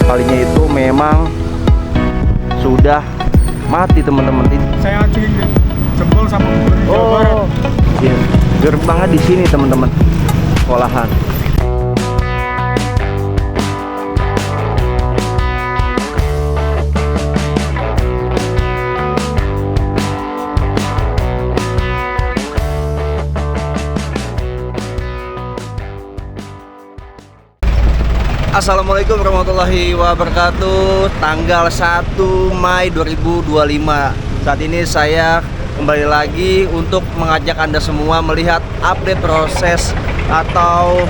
kalinya itu memang sudah mati teman-teman. Saya acungin jempol sama Gubernur Jawa Barat. Iya, gerbangnya di sini teman-teman, sekolahan. Assalamualaikum warahmatullahi wabarakatuh. Tanggal 1 Mei 2025. Saat ini saya kembali lagi untuk mengajak Anda semua melihat update proses, atau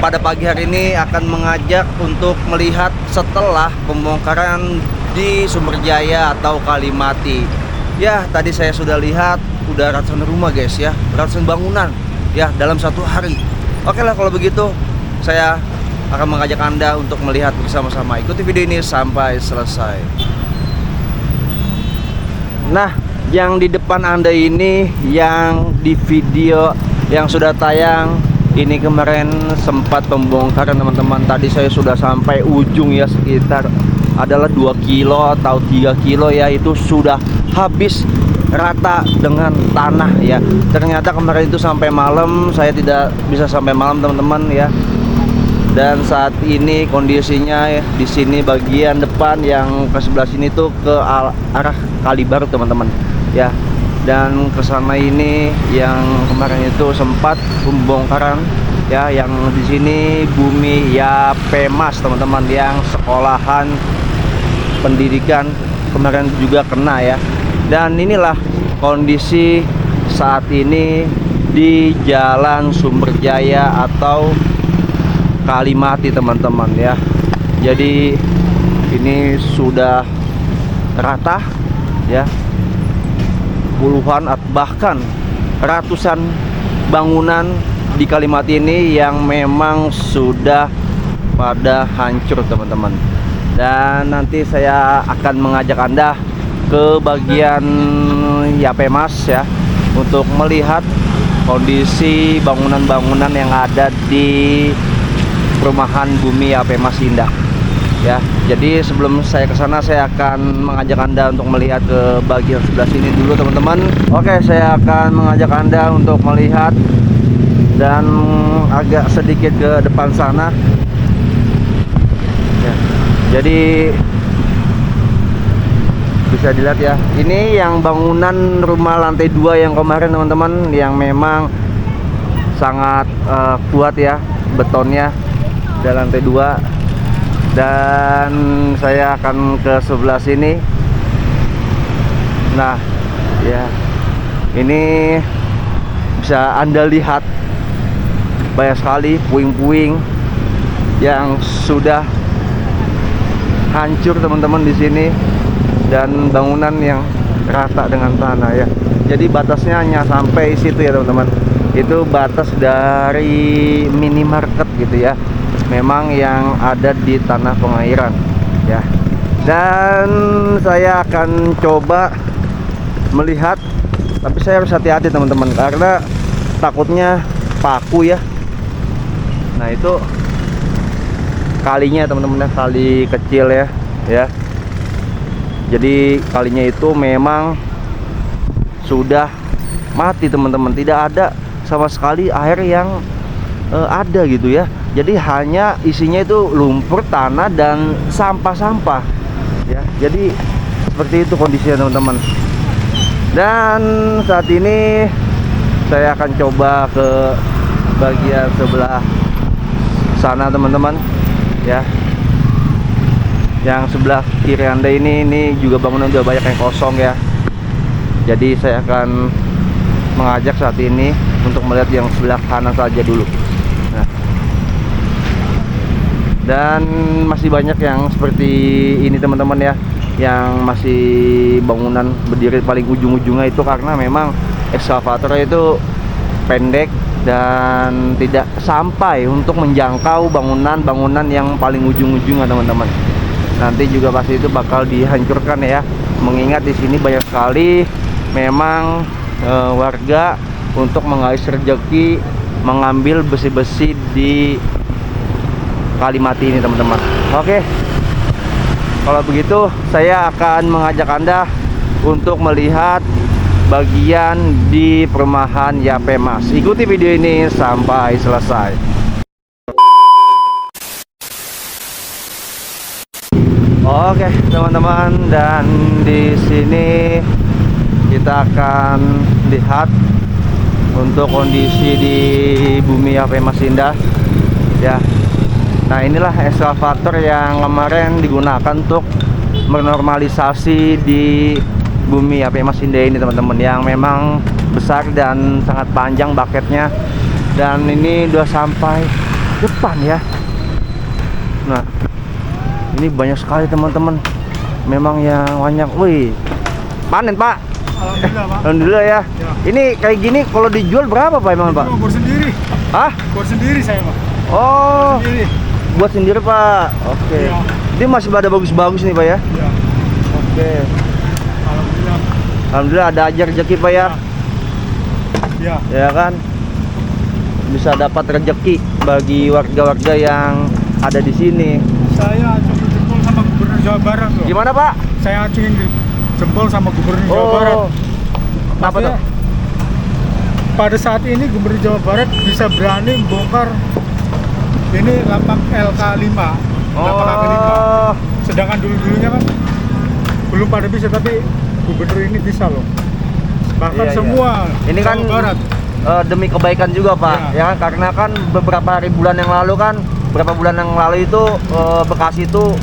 pada pagi hari ini akan mengajak untuk melihat setelah pembongkaran di Sumberjaya atau Kalimati. Ya, tadi saya sudah lihat udah ratusan rumah guys ya, ratusan bangunan ya dalam satu hari. Oke lah kalau begitu, saya akan mengajak Anda untuk melihat bersama-sama. Ikuti video ini sampai selesai. Nah, yang di depan Anda ini, yang di video yang sudah tayang ini kemarin sempat pembongkaran teman-teman. Tadi saya sudah sampai ujung ya, sekitar adalah 2 kilo atau 3 kilo ya, itu sudah habis rata dengan tanah ya. Ternyata kemarin itu sampai malam, saya tidak bisa sampai malam teman-teman ya. Dan saat ini kondisinya ya, di sini bagian depan yang ke sebelah sini tuh ke arah Kalibaru teman-teman ya. Dan ke sana ini yang kemarin itu sempat pembongkaran ya, yang di sini Bumi Yapemas teman-teman, yang sekolahan pendidikan kemarin juga kena ya. Dan inilah kondisi saat ini di Jalan Sumberjaya atau Kalimati teman-teman ya. Jadi ini sudah rata ya, puluhan bahkan ratusan bangunan di Kalimati ini yang memang sudah pada hancur teman-teman. Dan nanti saya akan mengajak Anda ke bagian Yapemas ya, untuk melihat kondisi bangunan-bangunan yang ada di perumahan Bumi Yapemas Indah ya. Jadi sebelum saya ke sana, saya akan mengajak Anda untuk melihat ke bagian sebelah sini dulu teman-teman. Oke, saya akan mengajak Anda untuk melihat dan agak sedikit ke depan sana ya. Jadi bisa dilihat ya, ini yang bangunan rumah lantai 2 yang kemarin teman-teman, yang memang sangat kuat ya betonnya, di lantai 2. Dan saya akan ke sebelah sini. Nah ya, ini bisa Anda lihat banyak sekali puing-puing yang sudah hancur teman-teman di sini, dan bangunan yang rata dengan tanah ya. Jadi batasnya hanya sampai situ ya teman-teman. Itu batas dari minimarket gitu ya, memang yang ada di tanah pengairan ya. Dan saya akan coba melihat, tapi saya harus hati-hati teman-teman, karena takutnya paku ya. Nah itu kalinya teman-teman ya, kali kecil ya ya. Jadi kalinya itu memang sudah mati teman-teman, tidak ada sama sekali air yang ada gitu ya. Jadi hanya isinya itu lumpur, tanah, dan sampah-sampah ya. Jadi seperti itu kondisinya teman-teman. Dan saat ini saya akan coba ke bagian sebelah sana teman-teman ya. Yang sebelah kiri Anda ini juga bangunan udah banyak yang kosong ya. Jadi saya akan mengajak saat ini untuk melihat yang sebelah kanan saja dulu. Nah, dan masih banyak yang seperti ini teman-teman ya, yang masih bangunan berdiri paling ujung-ujungnya itu, karena memang ekskavatornya itu pendek dan tidak sampai untuk menjangkau bangunan-bangunan yang paling ujung-ujungnya teman-teman. Nanti juga pasti itu bakal dihancurkan ya, mengingat di sini banyak sekali memang warga untuk mengais rezeki mengambil besi-besi di Kalimati ini teman-teman. Oke, Kalau begitu saya akan mengajak Anda untuk melihat bagian di perumahan Yapemas. Ikuti video ini sampai selesai. Oke teman-teman, dan di sini kita akan lihat untuk kondisi di bumi Yapemas Indah ya. Nah, inilah ekskavator yang kemarin digunakan untuk menormalisasi di bumi Yapemas Indah ini teman-teman, yang memang besar dan sangat panjang baketnya, dan ini udah sampai depan ya. Nah, ini banyak sekali teman-teman, memang yang banyak. Wih, panen Pak. Alhamdulillah Pak. Alhamdulillah ya. Ya. Ini kayak gini kalau dijual berapa Pak emang Pak? Buat sendiri. Hah? Buat sendiri saya Pak. Oh, Sendiri. buat sendiri Pak. Oke. Iya. Ini masih pada bagus-bagus nih Pak ya. Ya. Oke. Alhamdulillah. Alhamdulillah ada aja rezeki Pak ya. Ya. Ya kan? Bisa dapat rezeki bagi warga-warga yang ada di sini. Saya acungin jempol sama Gubernur Jawa Barat loh. Gimana Pak? Saya acungin jempol sama Gubernur Jawa Barat. Apa tuh? Maksudnya, pada saat ini Gubernur Jawa Barat bisa berani bongkar ini lapak LK5, lapak kaki 5. Sedangkan dulu-dulunya kan belum pada bisa, tapi Gubernur ini bisa loh. Bahkan Iya, iya. semua Ini kan Jawa Barat. demi kebaikan juga Pak ya, karena kan beberapa bulan yang lalu itu Bekasi itu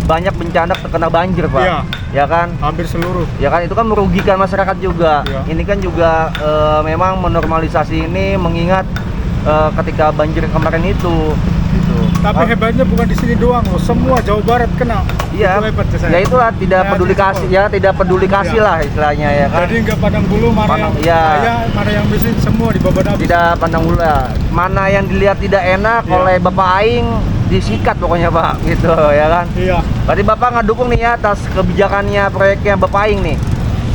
banyak bencana terkena banjir Pak. Iya. Ya kan? Hampir seluruh. Ya kan, itu kan merugikan masyarakat juga. Iya. Ini kan juga memang menormalisasi ini mengingat ketika banjir kemarin itu gitu. Tapi hebatnya bukan di sini doang loh, semua Jawa Barat kena. Iya. Itu hebatnya saya. Ya itulah, tidak Saya peduli acungin kasih jempol. ya, tidak peduli kasih Iya. lah istilahnya ya kan. Jadi nggak pandang bulu mana Pandang- yang iya. kaya, mana yang miskin, semua di babat habis. Tidak pandang bulu ya. Mana yang dilihat tidak enak Iya. oleh Bapak Aing disikat pokoknya Pak gitu ya kan. Iya, Berarti Bapak nggak dukung nih ya atas kebijakannya proyeknya Bapak Aing nih.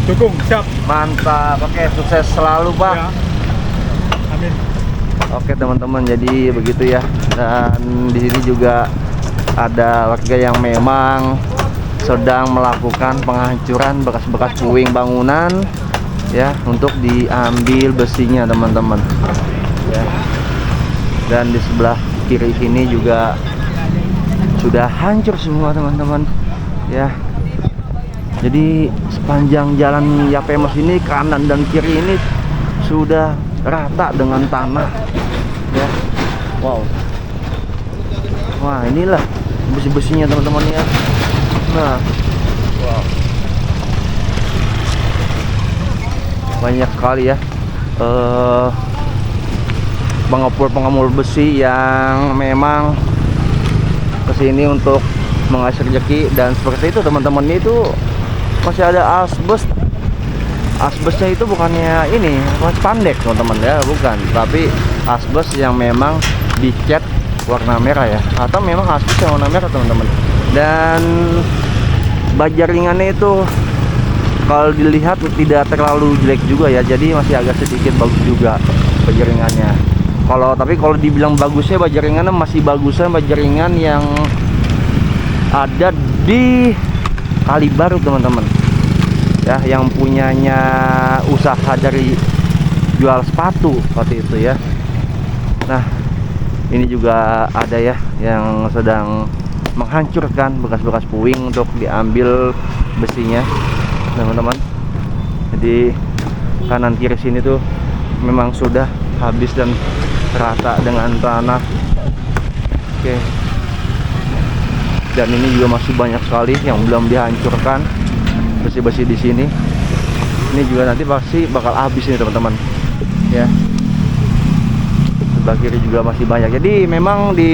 dukung, siap. Mantap. Oke, sukses selalu Pak. Ya. Amin. Oke teman-teman, jadi begitu ya. Dan di sini juga ada warga yang memang sedang melakukan penghancuran bekas-bekas puing bangunan ya, untuk diambil besinya teman-teman ya. Dan di sebelah kiri sini juga sudah hancur semua teman-teman ya. Jadi sepanjang jalan Yapemas ini, kanan dan kiri ini sudah rata dengan tanah ya. Wow. Wah, inilah besi-besinya teman-teman ya. Nah, wow, banyak sekali ya pengepul besi yang memang kesini untuk menghasilkan rezeki. Dan seperti itu teman-teman, itu masih ada asbes. Asbesnya itu bukannya ini spandek teman-teman ya, bukan, tapi asbes yang memang dicat warna merah ya, atau memang asbes yang warna merah teman-teman. Dan baja ringannya itu kalau dilihat tidak terlalu jelek juga ya, jadi masih agak sedikit bagus juga baja ringannya. Kalau dibilang bagusnya, baja ringannya masih bagusan baja ringan yang ada di Kalibaru teman-teman ya, yang punyanya usaha dari jual sepatu seperti itu ya. Nah, ini juga ada ya yang sedang menghancurkan bekas-bekas puing untuk diambil besinya teman-teman. Jadi kanan kiri sini tuh memang sudah habis dan rata dengan tanah. Oke. Dan ini juga masih banyak sekali yang belum dihancurkan, besi-besi di sini. Ini juga nanti pasti bakal habis nih teman-teman ya. Sebelah kiri juga masih banyak. Jadi memang di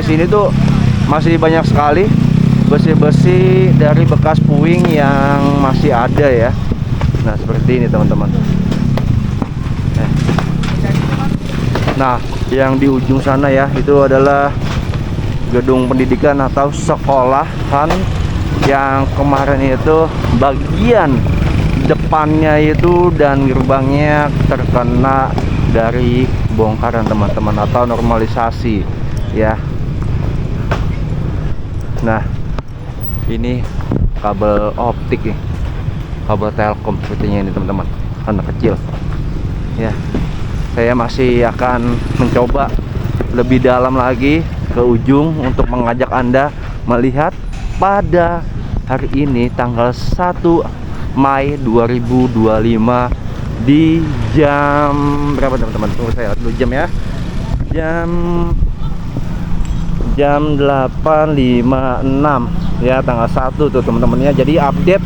sini tuh masih banyak sekali besi-besi dari bekas puing yang masih ada ya. Nah, seperti ini teman-teman. Nah, yang di ujung sana ya, itu adalah gedung pendidikan atau sekolahan yang kemarin itu bagian depannya itu dan gerbangnya terkena dari bongkaran teman-teman, atau normalisasi ya. Nah, Ini kabel optik nih, kabel Telkom sepertinya ini teman-teman, anak kecil ya. Saya masih akan mencoba lebih dalam lagi ke ujung untuk mengajak Anda melihat pada hari ini tanggal 1 Mei 2025 di jam berapa teman-teman? Tunggu saya lihat dulu jam ya. Jam 8.56 ya, tanggal 1 tuh teman-teman ya. Jadi update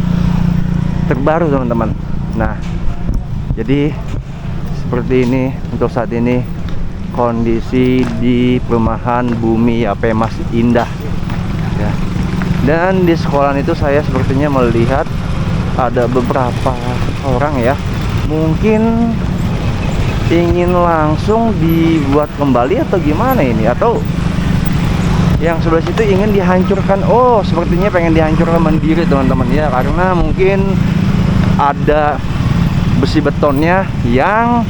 terbaru teman-teman. Nah, jadi seperti ini untuk saat ini kondisi di perumahan Bumi YP Mas Indah ya. Dan di sekolahan itu saya sepertinya melihat ada beberapa orang ya, mungkin ingin langsung dibuat kembali atau gimana ini, atau yang sebelah situ ingin dihancurkan. Oh, sepertinya pengen dihancurkan mandiri teman-teman ya, karena mungkin ada besi betonnya yang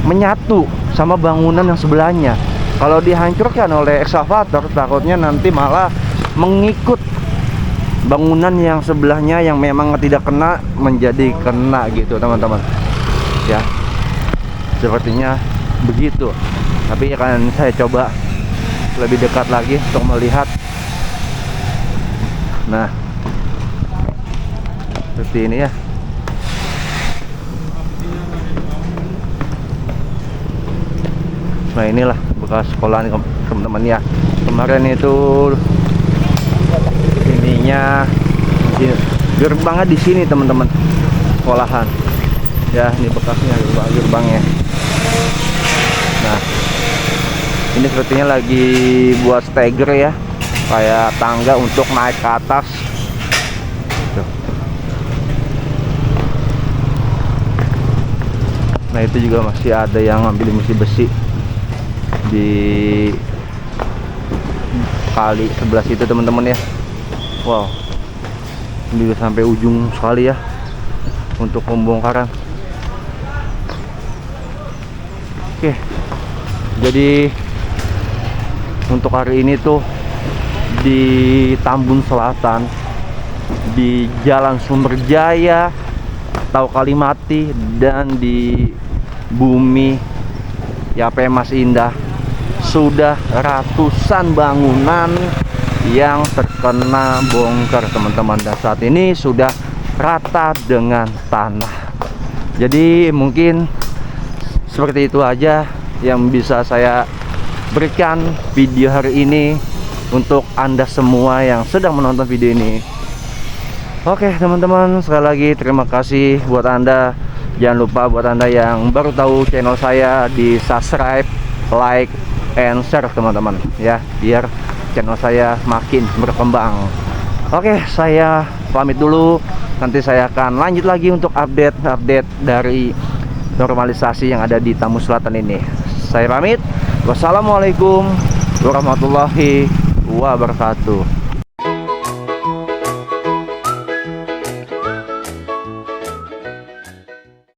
menyatu sama bangunan yang sebelahnya. Kalau dihancurkan oleh ekskavator, takutnya nanti malah mengikut bangunan yang sebelahnya yang memang tidak kena menjadi kena gitu teman-teman ya. Sepertinya begitu, tapi akan saya coba lebih dekat lagi untuk melihat. Nah, seperti ini ya. Nah, inilah bekas sekolah teman-teman ya. Kemarin itu ininya gerbangnya di sini teman-teman, sekolahan ya. Ini bekasnya gerbangnya. Nah, ini sepertinya lagi buat steger ya, kayak tangga untuk naik ke atas. Tuh. Nah, itu juga masih ada yang ambil besi di kali sebelah situ teman-teman ya. Wow, ini udah sampai ujung sekali ya untuk pembongkaran. Oke, jadi untuk hari ini tuh di Tambun Selatan, di Jalan Sumberjaya atau Kalimati, dan di Bumi YP Mas Indah sudah ratusan bangunan yang terkena bongkar teman-teman, dan saat ini sudah rata dengan tanah. Jadi mungkin seperti itu aja yang bisa saya berikan video hari ini untuk Anda semua yang sedang menonton video ini. Oke teman-teman, sekali lagi terima kasih buat Anda. Jangan lupa buat Anda yang baru tahu channel saya, di subscribe, like, and share teman-teman ya, biar channel saya makin berkembang. Oke, saya pamit dulu. Nanti saya akan lanjut lagi untuk update dari normalisasi yang ada di Tambun Selatan ini. Saya pamit. Wassalamualaikum warahmatullahi wabarakatuh.